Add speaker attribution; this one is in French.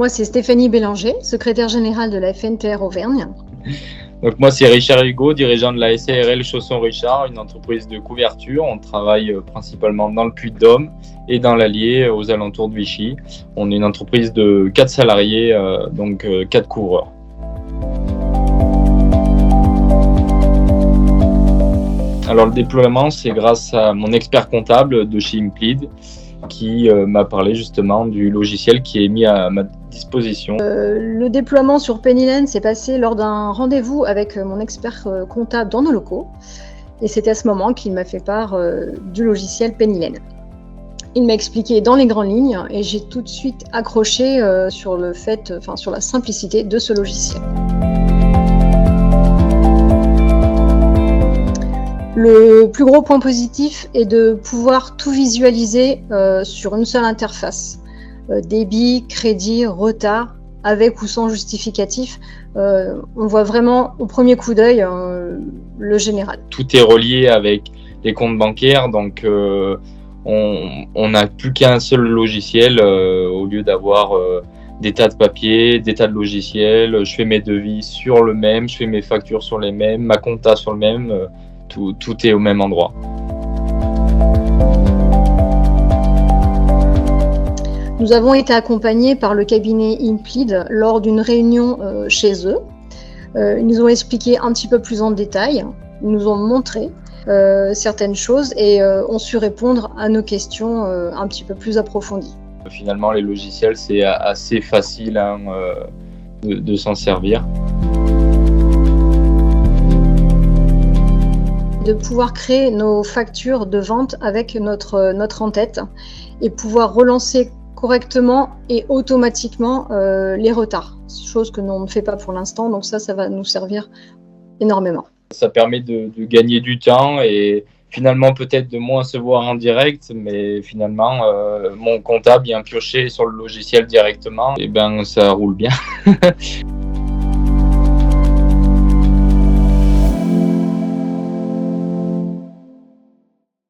Speaker 1: Moi, c'est Stéphanie Bélanger, secrétaire générale de la FNTR Auvergne.
Speaker 2: Donc moi, c'est Richard Hugo, dirigeant de la SARL Chaussons Richard, une entreprise de couverture. On travaille principalement dans le Puy-de-Dôme et dans l'Allier, aux alentours de Vichy. On est une entreprise de 4 salariés, donc 4 couvreurs. Alors le déploiement, c'est grâce à mon expert comptable de chez Implid qui m'a parlé justement du logiciel qui est mis à ma disposition.
Speaker 1: Le déploiement sur Pennylen s'est passé lors d'un rendez-vous avec mon expert comptable dans nos locaux. Et c'est à ce moment qu'il m'a fait part du logiciel Pennylen. Il m'a expliqué dans les grandes lignes et j'ai tout de suite accroché sur la simplicité de ce logiciel. Le plus gros point positif est de pouvoir tout visualiser sur une seule interface. Débit, crédit, retard, avec ou sans justificatif. On voit vraiment au premier coup d'œil le général.
Speaker 2: Tout est relié avec les comptes bancaires, donc on n'a plus qu'un seul logiciel au lieu d'avoir des tas de papiers, des tas de logiciels. Je fais mes devis sur le même, je fais mes factures sur les mêmes, ma compta sur le même. Tout est au même endroit.
Speaker 1: Nous avons été accompagnés par le cabinet Implid lors d'une réunion chez eux. Ils nous ont expliqué un petit peu plus en détail, ils nous ont montré certaines choses et ont su répondre à nos questions un petit peu plus approfondies.
Speaker 2: Finalement, les logiciels, c'est assez facile de s'en servir.
Speaker 1: De pouvoir créer nos factures de vente avec notre en-tête et pouvoir relancer correctement et automatiquement les retards, chose que l'on ne fait pas pour l'instant, donc ça va nous servir énormément.
Speaker 2: Ça permet de gagner du temps et finalement peut-être de moins se voir en direct, mais finalement mon comptable vient piocher sur le logiciel directement et ça roule bien.